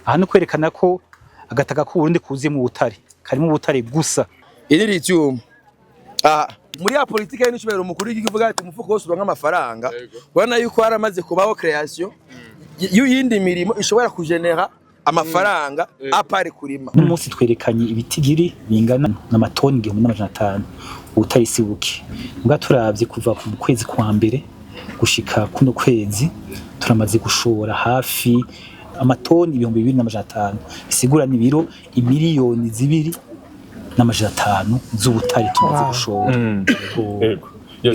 aha no kwerekana ko agataka ku Burundi kuzi mu butare karimo ubutare gusa iri lithium muri ya politique y'inshobero umukuru w'igihugu ati umufuko wose uronka amafaranga ubona yuko haramaze kubaho creation y'indi mirimo ishobora kugenera amafaranga apare kurima. N'umunsi twerekanye ibitigiri bingana n'amatoni 1500 ubutare sibuke mbwa turavye kuva ku kwezi kwa mbere gushika kuno kwezi turamaze gushora hafi amatoni 2500 bisigura ni biro imiliyoni 2.5 z'ubutare tumaze gushora.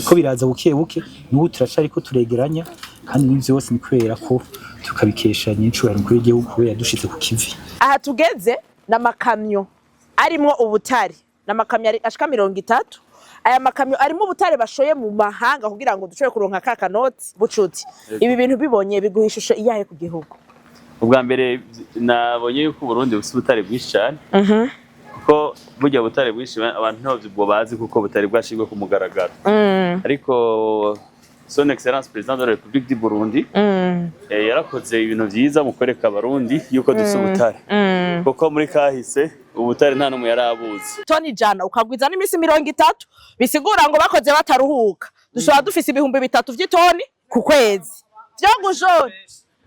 Ko biraza buke buke n'ubu turacari ko turegeranya kandi n'ivyo byose ni kwera ko tukabikesha n'incuro kuri igihugu yadushitse ku kivi. Aha tugeze n'amakamyo arimo ubutare n'amakamyo ashika 30. Aya makamyo arimo ubutare bashoye mu mahanga kugira ngo dushobore kuronka ka kanoti bucuti. Ibi bintu bibonye biguhishusho iyahe ku gihugu? Ubwa mbere nabonye yuko Burundi bufite ubutare bwinshi cyane. Kuko burya butare bwinshi abantu ntabwo bazi kuko butare bwashirwe ku mugaragaro. Ariko Son Excellence President de la République du Burundi yarakoze ibintu byiza mu kwereka abarundi yuko dufite ubutare. Kuko muri kahise ubutare nta numwe yarabuzi. Toni jana ukagwiza n'imisi 30 bisigura ngo bakoze bataruhuka. Dushobora dufise ibihumbi 3 vy'itoni ku kwezi. Byo gujone.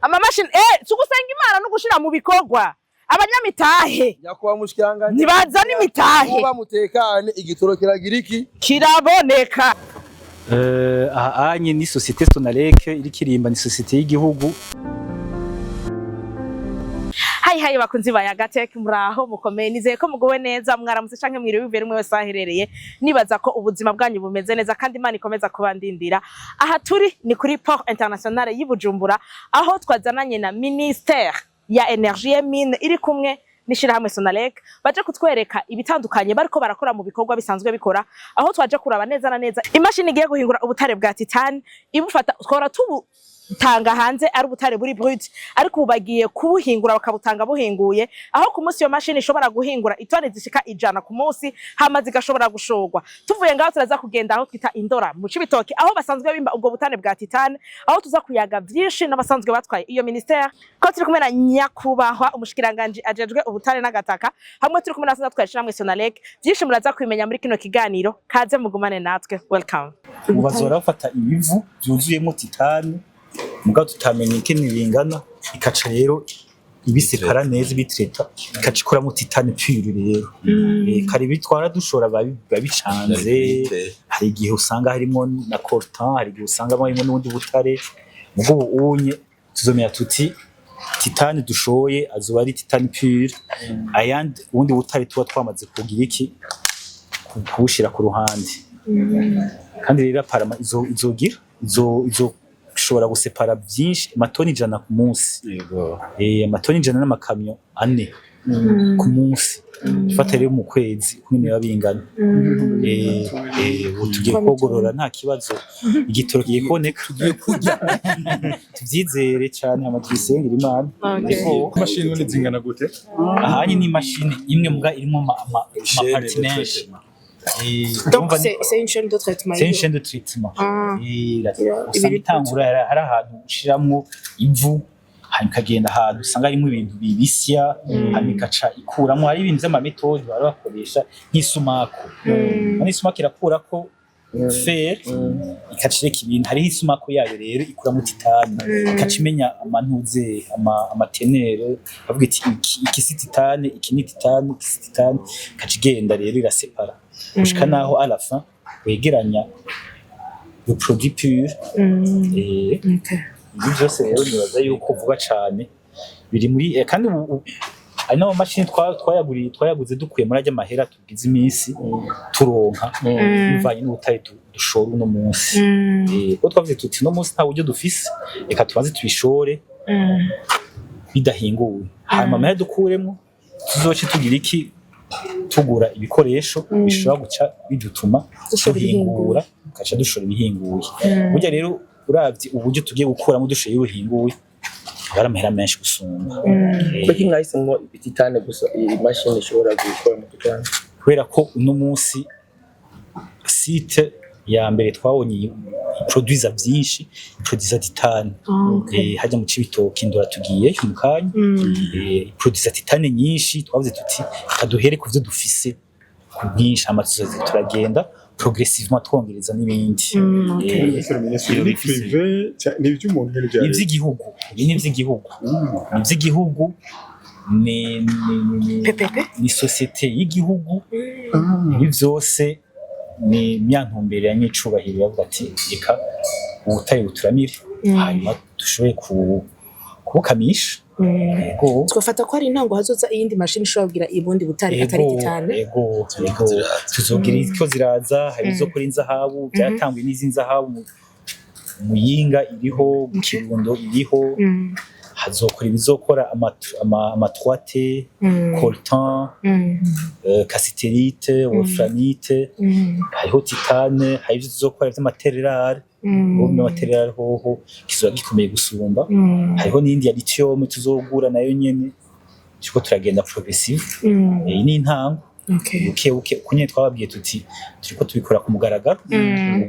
Amamashini tugusenga Imana no gushira mu bikorwa. Abanyamitahe yakuba mushikanga nibaza n'imitahe kuba mutekane igitoro kiragira iki kiraboneka. Anye ni societe Sonarek iri kirimba ni societe y'igihugu. Hayi bakunzi bayagateka muraho mukomeye nizeye ko mugowe neza mwaramutse canke mwiriwe bivere mwe wese aherereye nibaza ko ubuzima bwanyu bumeze neza kandi Imana ikomeza kubandindira. Aha turi ni kuri Port International y'Ibujumbura aho twazananye na ministère ya Energie Mine iri kumwe nishira hamwe Sonarek baje kutwereka ibitandukanye bariko barakora mu bikorwa bisanzwe bikora aho twaje kuraba neza na neza imashini igiye guhingura ubutare bwa titane ibufata twora tanga hanze ari ubutare buri brut ariko ubagiye kubuhingura bakabutanga buhinguye aho ku munsi yo mashini ishobora guhingura itone zishika 100 ku munsi hamaze gashobora gushogwa. Tuvuye ngaho turaza kugenda aho twita Indora mu Cibitoke aho basanzwe bimba ubwo butane bwa titane aho tuza kuyaga byinshi n'abasanzwe batwaye iyo ministère ko turi kumwe na nyakubahwa umushikiranganje ajejwe ubutare n'agataka hamwe turi kumwe nasanzwe twashira hamwe Sonarek byinshi muraza kwimenya muri kino kiganiro kaze mugumane natwe. Welcome. Ubazora bafata ibivu byuzuyemo titane mugabo tutamenye ikene bingana ikaca rero ibisepara neza bitreta ikacikora mu titane pure rero kari bitwara dushora babicanze hari igihe usanga harimo na coltan hari igihe usanga harimo n'ubundi butare mugabo unye tuzomera tuti titane dushoye azuba ari titane pure ayandi ubundi butare tuba twamaze kugira iki kubushira ku ruhande kandi rero parama izogira izo ushobora gusepara byinshi amatoni 100 ku munsi. Yego. Amatoni 100 n'amakamyo 4 ku munsi. Fata rero mu kwezi kumwe babingana. Tugiye kogorora nta kibazo igitoro kigiye kuboneka tugiye kurya. Tubyizere cyane amatwisengera Imana. Mashini ni zingana gute? Ahanye ni mashini imwe mbwa irimo amaparti menshi. Donc c'est une chaîne de traitement. C'est une chaîne de traitement. Usanga hari ahantu ushiramwo ivu hanyuma kagenda ahantu usanga harimo ibintu bibisya hanyuma ikaca ikuramo hari ibintu by'amametode bari bakoresha nk'isumako. N'isumako irakura ko fer ikacireka ibintu hari isumako yayo rero ikuramo titane ikacimenya amantuze amatenere bavuga iki si titane iki ni titane iki si titane kacigenda rero irasepara ushika naho à la fin wegeranya le produit pur. Ibi byose rero nibaza yuko vuga cyane biri muri kandi ari no machine twayaguze dukuye muri ajya mahera tugize iminsi turonka bivanye n'ubutare dushora uno munsi. Ko twavuze tuti no munsi nta buryo dufise reka tubanze tubishore bidahinguwe hanyuma mahera dukuremo tuzoce tugira iki tugura ibikoresho bishobora guca bidutuma duhingura kaca dushora ibihinguye. Burya rero uravye uburyo tugiye gukuramo dushoye ubuhinguye baramahera menshi gusumba. Kuki mwahisemo titane gusa iyi mashini ishobora gukora mu titane? Kubera ko uno munsi site ya mbere twabonye produisa vyinshi produisa titane hajya mu cibitoki ndora tugiye mu kanya produisa titane nyinshi twavuze tuti kaduhere ku byo dufise ku bwinshi amatuzo turagenda progressivement twongereza n'ibindi ni privé ni iby'umuntu ivy'igihugu ivy'igihugu ni societe y'igihugu ibi vyose ni myantumbere ya nyicubahiro yavuga ati reka ubutare buturamire hanyuma dushoboye kubukamisha twafata ko ari intango hazoza iyindi mashini ishobora kugira ibundi butare atari titane yego tuzogira icyo ziraza hari izo kuri inzahabu byatangwe n'izi nzahabu muyinga iriho mu kirundo iriho hazokora ibizokora amatwate coltan cassiterite wolframite hariho titane hari ibyo tuzokora by'amatererare n'amatererare hoho kizoba gikomeye gusumba hariho n'indi ya lithium tuzogura nayo nyene cyo turagenda progressive iyi ni intango uke kunye twababwiye tuti turiko tubikora ku mugaragaro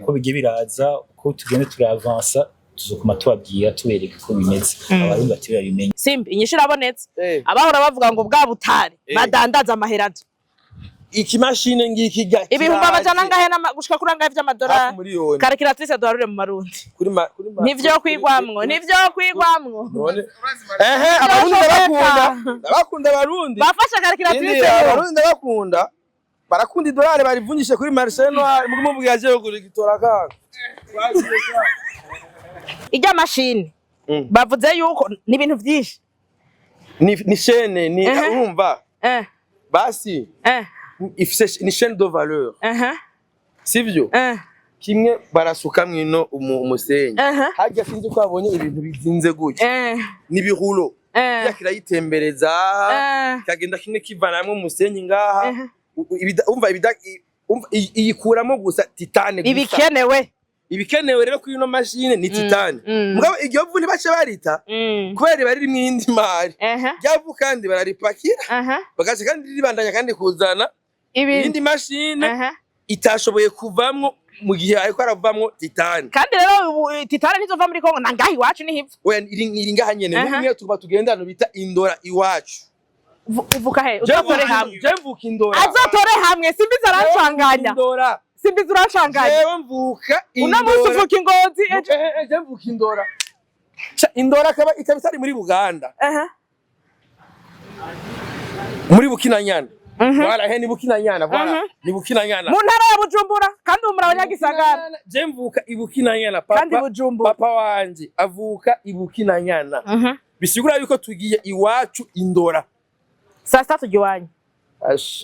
uko bigiye biraza uko tugende turavansa tuzokuma tubabwira tubereka ko bimeze abarundi batira bimenye simbi inyishira abonetse abahora bavuga ngo bwa butare badandaza amaherazo iki mashine ngiki ga ibihumbi amajana ngahe gushika kuri angahe vy'amadolari calculatrice dolarure mu marundi nivyo kwigwamwo none abarundi bakunda abarundi bafasha calculatrice abarundi barakunda idolari barivunjishe kuri marché noir mu bwiyaje yo gutora kanga ijya mashine bavuze yuko ni ibintu byinshi ni chaîne ni urumva basi ifise ni chaîne de valeur sivyo kimwe barasuka mwino umusenyi hajya sinzi ko abonye ibintu bizinze gutya ni bihulo yakirayitembereza kagenda kimwe kivanamwe umusenyi ngaha umva iyikuramo gusa titane gusa ibikenewe rero kuri ino mashine ni titane mugabo iryo vu ntibace barita kubera bari mu indi mari ryavu kandi bararipakira bagace kandi ribandanya kandi kuzana indi mashine itashoboye kuvamwo mu gihe ariko aravamwo titane kandi rero titane ntizova muri Kongo nangahi iwacu ni hivyo oya iri ngaha nyene n'umwe tuba tugendana bita indora iwacu uvuka he uzatore hamwe je mvuka indora azatore hamwe simbiza aracanganya indora simbiza uracanganya jewe mvuka indora una musu uvuka ingozi je mvuka indora indora kaba itabitari muri Buganda muri Bukinanyana wala he ni Bukinanyana wala ni Bukinanyana mu ntara ya Bujumbura kandi umura abanyagisagara je mvuka ibukinanyana papa wanje avuka ibukinanyana bisigura yuko tugiye iwacu indora sasa tugiwanye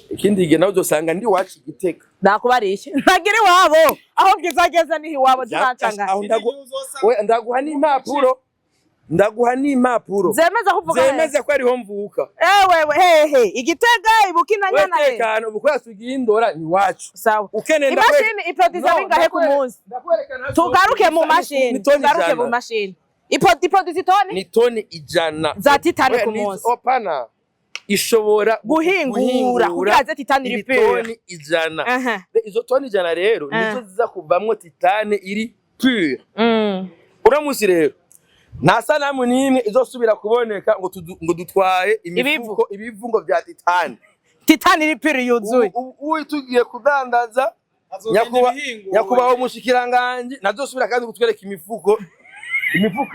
ikindi gihe nawe uzosanga ndi wacu Gitega ndakubarishe ntagira iwabo aho ngizageza ni iwabo ziracanganya aho ndaguha n'impapuro zemeza kuvuga zemeza ko ariho mvuka wewe hehe Igitega ibukinanyana he tekana ubukora tugiye indora ni wacu sawa ukeneye imashini iproduce bingahe ku munsi tugaruke mu mashini iproduce toni ni toni 100 za titane ku munsi opana ishobora guhingura kugaze titane iri toni 100 izo toni 100 rero nizo ziza kuvamwo titane iri pure uramusi rero nta sanamu nimwe izosubira kuboneka ngo dutwaye imifuko ibivungo vya titane iri pure yuzuye ubu tugiye kudandaza nyakubaho mushikiranganje nazosubira kandi gutwereka imifuko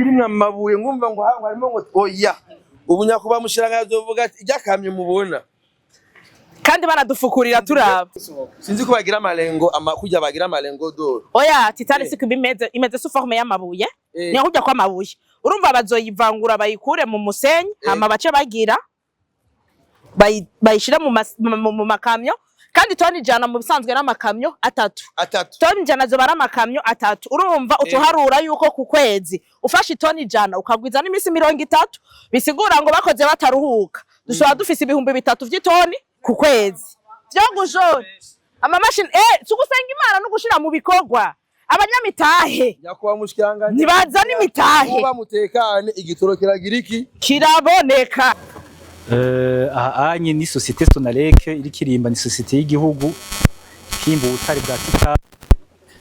irimwe amabuye ngumva ngo harimo ngo oya ubu nyakubaho mushikiranganje azovuga ati ijyakamye mubona kandi banadufukurira turaba sinzi ko bagira amalengo kujya bagira amalengo doro oya titane siku imeze su forme y'amabuye ni kujya kwa mabuye urumva bazoyivangura bayikure mu musenyi hama bace bagira bayishira mu makamyo kandi toni jana mu bisanzwe n'amakamyo atatu toni jana zo baramakamyo atatu urumva utuharura yuko ku kwezi ufashe toni jana ukagwiza n'imisi 30 bisigura ngo bakoze bataruhuka dushobora dufise ibihumbi 3 vy'itoni ku kwezi byo gujora amamashini tugusenga Imana no gushira mu bikorwa abanyamitahe yakuba mushikiranganje nibaza n'imitahe uba mutekane igitoro kiragira iki kiraboneka anye ni societe Sonarek iri kirimba ni societe y'igihugu kimba ubutari bwa titane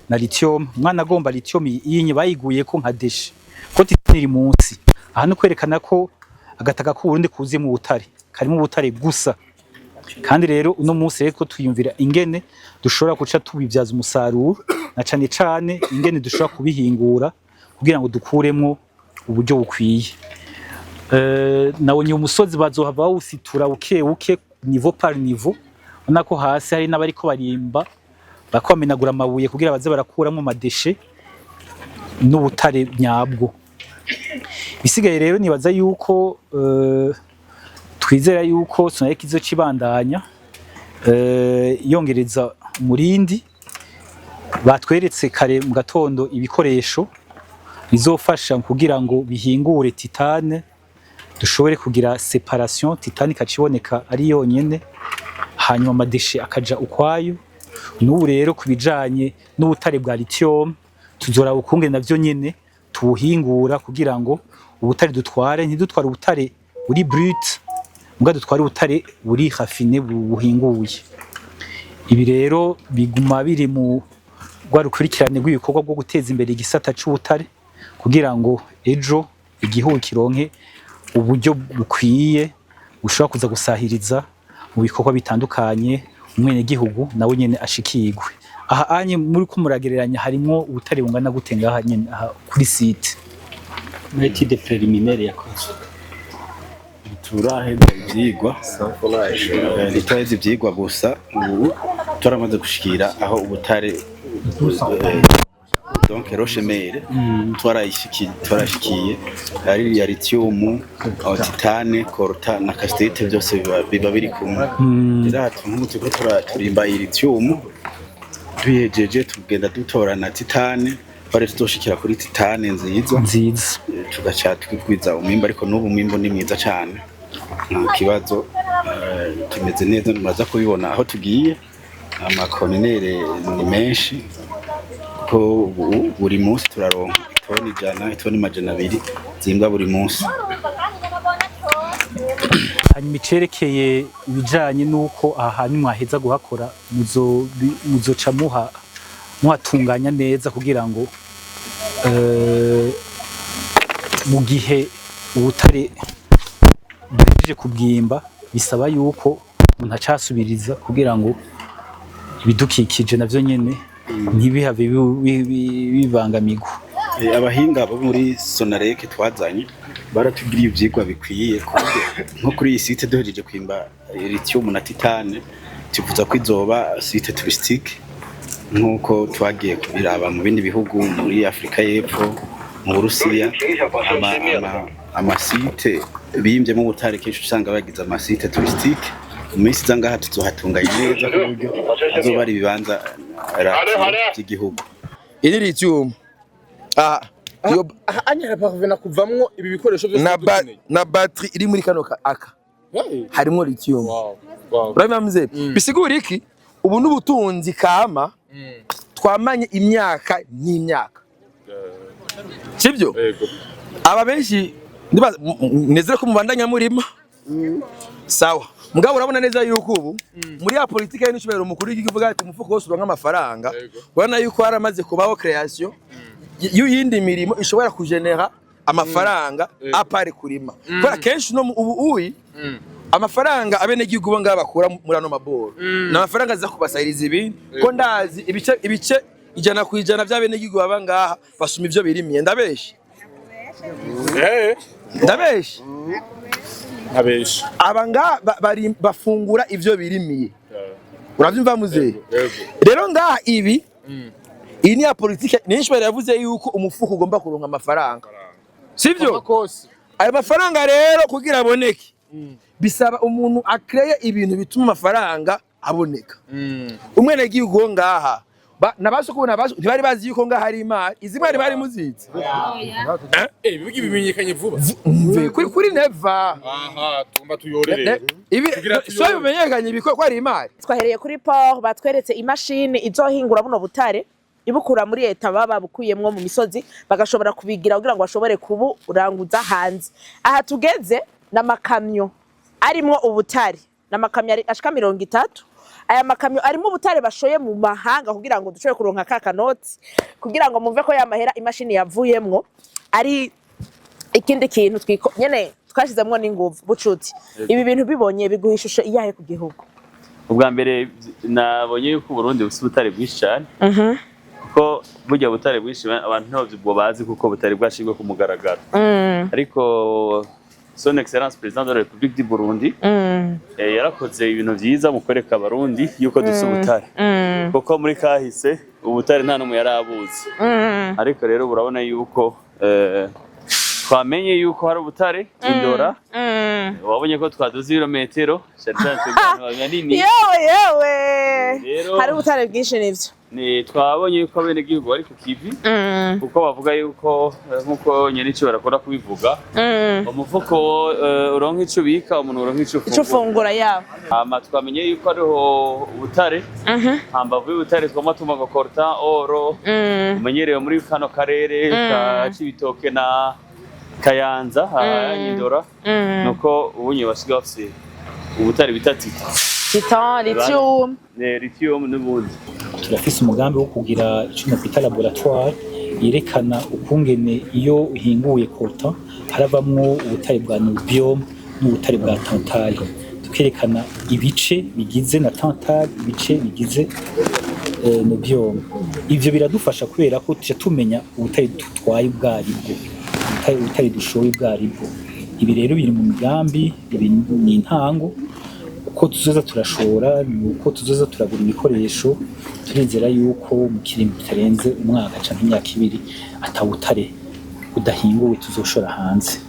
na lithium. Umwana agomba lithium yinye bayiguye ko nka deshe ko titane iri munsi. Aha no kwerekana ko agataka ku Burundi kuziye mu butare karimo ubutare gusa. Kandi rero uno munsi reko twiyumvira ingene dushobora guca tubibyaza umusaruro na cane cane ingene dushobora kubihingura kugira ngo dukuremo uburyo bukwiye. Nabonye umusozi bazohava bawusitura buke niveau par niveau, unako hasi hari n'abariko barimba bakomenagura amabuye kugira baze barakuramo madeshe n'ubutare nyabwo. Bisigaye rero nibaza yuko twizera yuko Sonarek izo cibandanya yongereza umurindi. Batweretse kare mu gatondo ibikoresho bizofasha kugira ngo bihingure titane, dushobore kugira separation, titane ikaciboneka ari yonyene hanyuma amadeshe akaja ukwayo. N'ubu rero kubijanye n'ubutare bwa lithium tuzora bukunge navyo nyene tubuhingura kugira ngo ubutare dutware ntidutware ubutare buri brut, muga dutware ubutare buri raffiné buhinguye. Ibi rero biguma biri mu rwarukurikirane rw'ibikorwa bwo guteza imbere igisata c'ubutare kugira ngo ejo igihugu kironke uburyo bukwiye bushobora kuza gusahiriza mu bikorwa bitandukanye umwene gihugu nawe nyene ashikirwe. Aha anye muri ko muragereranya harimo ubutare bungana gute ngaha nyene kuri site étude préliminaire yakoze turaheza ivyigwa litaheza ivyigwa gusa ubu turamaze gushikira aho ubutare donc rochemere twarashikiye ari ya lithium, titane, coltan na cassiterite byose biba biri kumwe. Rero nk'umuti ko turimba lithium tuyejeje tugenda dutorana titane bare tuzoshikira kuri titane nziza tugacha twikwiza umwimbo, ariko n'ubu umwimbo ni mwiza cyane nta kibazo. Tumeze neza muraza kubibona aho tugiye, amakontinere ni menshi ko buri munsi turaronka itoni 100 itoni 200 zimbwa buri munsi. Hanyuma icerekeye ibijanye nuko aha hantu mwaheza guhakora muzoca muhatunganya neza kugira ngo mu gihe ubutare bwije kubwimba bisaba yuko umuntu acasubiriza kugira ngo ibidukikije navyo nyene ntibihave bibangamirwa. Abahinga bo muri Sonarek twazanye baratubwiriye ivyigwa bikwiye nko kuri iyi site duhejeje kwimba lithium na titane, tuvuza ko izoba site touristique nkuko twagiye kubiraba mu bindi bihugu muri Afrika y'Epfo, mu Burusiya. Amasite bimvye mu butare kenshi usanga bagize amasite touristique. Umisi zangaha tuzohatunganya neza ku buryo azoba ari ibibanza by'igihugu. Iri lithium anya parvena kuvamwo ibi bikoresho byose na battery iri muri kano aka harimo lithium. Urabimamze bisigura iki? Ubu n'ubutunzi kama twamanye imyaka n'imyaka, sibyo? Aba benshi nezere ko mubandanya murima sawa, mugabo urabona neza yuko ubu muri ya politique y'inshobero umukuru w'igihugu ati umufuko wose uronka amafaranga, ubona yuko haramaze kubaho création y'indi mirimo ishobora kugenera amafaranga apare kurima. Kwa kenshi no ubu amafaranga abene gihugu bo ngaba bakura muri ano maboro n'amafaranga aza kubasahiriza ibindi ko ndazi ibice 100% by'abene gihugu baba ngaha basuma ivyo birimiye. Ndabeshe abanga bafungura ivyo birimiye. Uravyumva muze? Rero ngaha ibi iyi ni ya politique n'inshobora yavuze yuko umufuko ugomba kuronka amafaranga, sivyo? Ayo mafaranga rero kugira aboneke bisaba umuntu akreye ibintu bituma amafaranga aboneka. Umwene gihugu ngaha nabaso kubona baso ntibari bazi yuko ngaha hari imari, izi mari bari muzizi bibugi bimenyekanye vuba kuri neva. Tumba tuyorere ibi so bimenyekanye biko ko ari imari. Twahereye kuri port batweretse imashini izohingura buno butare ibukura muri leta baba bukuyemwo mu misozi bagashobora kubigira kugira ngo bashobore kuburanguza hanze. Aha tugeze n'amakamyo arimwo ubutare, n'amakamyo ashika 30 aya makamyo arimo ubutare bashoye mu mahanga kugira ngo dushobore kuronka ka kanoti kugira ngo mumve ko ya mahera imashini yavuyemwo ari ikindi kintu nyene twashizemwo n'inguvu bucuti. Ibi bintu bibonye biguha ishusho iyahe ku gihugu? Ubwa mbere nabonye yuko Burundi bufite ubutare bwinshi cyane kuko burya butare bwinshi abantu ntabwo bwo bazi kuko butari bwashirwe ku mugaragaro ariko Son Excellence President de la République du Burundi yarakoze ibintu byiza mu kwereka abarundi yuko dufite ubutare kuko muri kahise ubutare nta numwe yarabuzi ariko rero urabona yuko twamenye yuko hari ubutare indora wabonye ko twaduze ibirometero nini yewe hari ubutare bwinshi nivyo ni twabonye yuko bene gihugu bari ku kivi kuko bavuga yuko nkuko nyene ico barakora kubivuga umufuko uronka ico bika umuntu uronka ico fungura yabo ama twamenye yuko ariho ubutare hambavu y'ubutare twama tumaga coltan oro umenyerewe muri kano karere ka Cibitoke na Kayanza Nyindora nuko ubunye basiga bafise ubutare bita lithium n'ubundi. Turafise umugambi wo kugira icyo twita laboratoire yerekana ukungene iyo uhinguye coltan haravamwo ubutare bwa niobium n'ubutare bwa tantal, tukerekana ibice bigize na tantal, ibice bigize niobium. Ivyo biradufasha kubera ko tuje tumenya ubutare dutwaye bwaribwo, ubutare dushoye bwaribwo. Ibi rero biri mu migambi, ibi ni intango uko tuzoza turashora, nuko tuzoza turagura ibikoresho, turizera yuko mu kiringo kitarenze umwaka canke imyaka 2 atawutare udahinguwe tuzoshora hanze.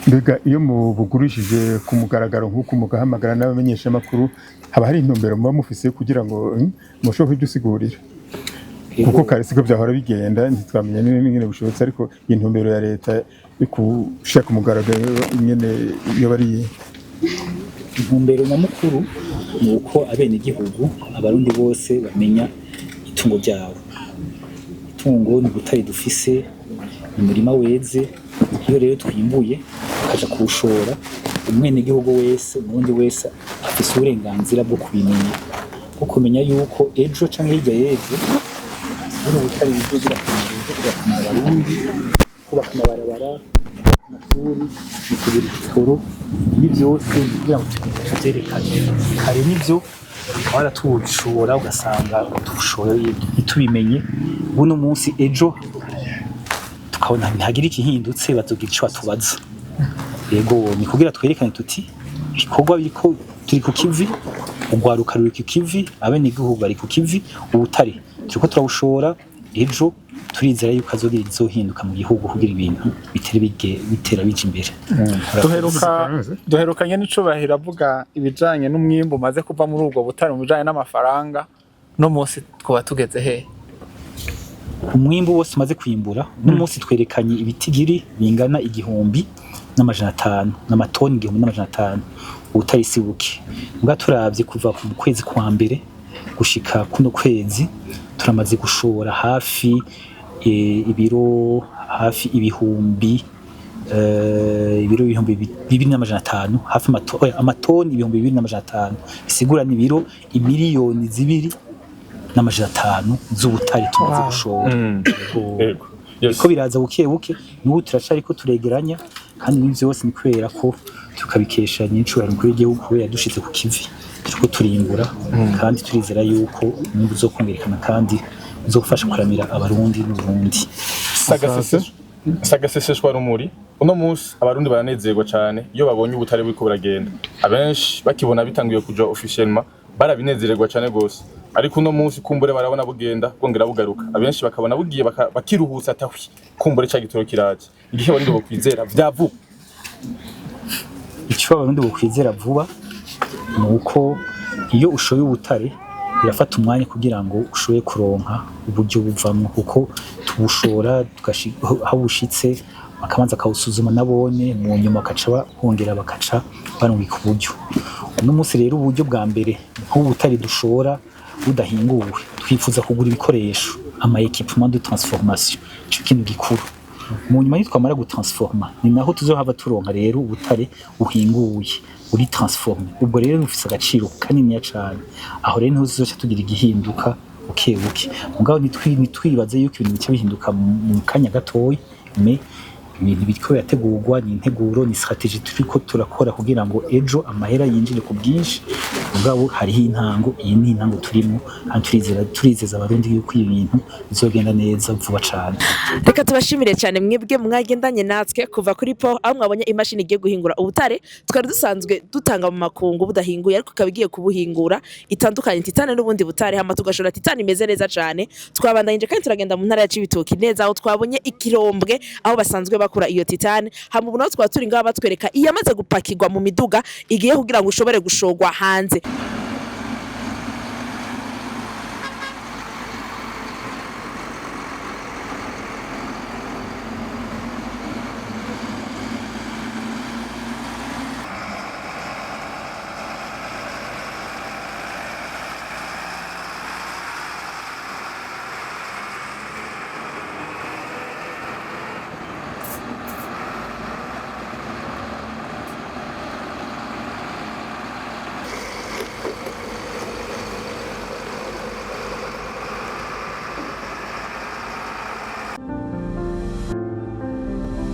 Mbega iyo mubugurishije ku mugaragaro nk'uko mugahamagara n'abamenyesha makuru haba hari intumbero muba mufise kugira ngo mushobore kudusigurira kuko kare siko byahora bigenda ntitwamenya n'ingene bushobotse ariko intumbero ya leta ikushaka umugaragaro nyene iyo bari intumbero nyamukuru nuko abene gihugu abarundi bose bamenya itungo ryabo. Itungo ni ubutare dufise mu murima weze, iyo rero twimbuye tukaja kuwushora umwene gihugu wese umurundi wese afise uburenganzira bwo kubimenya, bwo kumenya yuko ejo canke hirya y'ejo buno butare bizogira akamaro abarundi, kubaka amabarabara, amashuri, kugira ibitoro, ibi byose kugira ngo tuvyerekane. Kare n'ivyo waratushora ugasanga dushoye ntitubimenye, buno munsi ejo tukabona ntagira ikihindutse bazogira ico batubaza. Yego ni kugira twerekane tuti ibikorwa biriko turi ku kivi, ugwaruka ruri ku kivi, abene gihugu bari ku kivi, ubutare turiko turawushora ejo turizera yuko azogira izohinduka mu gihugu kugira ibintu bitera bije imbere. Duherukanye n'icubahiro avuga ibijanye n'umwimbo maze kuva muri ubwo butare mu bijanye n'amafaranga, no munsi twoba tugeze he? Umwimbo wose maze kwimbura no munsi twerekanye ibitigiri bingana 1,500 n'amatoni 1,500 ubutare sibuke. Mbwa turavye kuva ku kwezi kwa mbere gushika kuno kwezi turamaze gushora hafi ibiro hafi ibihumbi 2,500 hafi amatoni 2,500 bisigura ni ibiro imiliyoni 2,500 z'ubutare tumaze gushora. Ko biraza buke buke n'ubu turacari ko turegeranya, kandi n'ivyo byose ni kubera ko tukabikesha n'incubahiro mukuru w'igihugu kubera dushize ku kivi turiko turimbura, kandi turizera yuko n'ubu uzokongerekana kandi uzofasha kuramira abarundi n'uburundi. Sagaseseshwa rumuri uno munsi abarundi baranezerwa cyane iyo babonye ubutare buriko buragenda. Abenshi bakibona bitangiye kuja officiellement barabinezererwa cyane gose, ariko uno munsi kumbure barabona bugenda bongera bugaruka. Abenshi bakabona bugiye bakiruhutsa atahwi kumbure ca gitoro kiraje. Igihe abarundi bo kwizera vyavuga icyo abarundi bo kwizera vuba nuko iyo ushoye ubutare birafata umwanya kugira ngo ushoye kuronka uburyo buvamwo, kuko tubushora aho bushitse bakabanza kawusuzuma nabone mu nyuma bakaca bongera bakaca barungika uburyo. Uno munsi rero uburyo bwa mbere nk'ubutare dushora budahinguwe twifuza kugura ibikoresho ama equipement de transformation, cyo kintu gikuru mu nyuma nitwamara gutransforma ni naho tuzohava turonka rero ubutare buhinguye uri transforme ubwo rero bufise agaciro kanini cyane aho rero niho tuzoca tugira igihinduka buke mugabo nitwibaze yuko ibintu bice bihinduka mu kanya gatoya ibintu biriko birategurwa ni integuro ni strategie turiko turakora kugira ngo ejo amahera yinjire ku bwinshi mugabo hariho intango iyi ni intango turimo kandi turizeza abarundi yuko ibintu bizogenda neza vuba cyane. Reka tubashimire cyane mwebwe mwagendanye natwe kuva kuri po aho mwabonye imashini igiye guhingura ubutare twari dusanzwe dutanga mu makungu budahinguye ariko kabigiye kubuhingura itandukanye titane n'ubundi butare hama tugashora titane imeze neza cyane twabandanyije kandi turagenda mu ntara ya Cibitoki neza aho twabonye ikirombwe aho basanzwe bakura iyo titane hama ubu naho twaturi ngaho batwereka iyamaze gupakirwa mu miduga igiye kugira ngo ushobore gushogwa hanze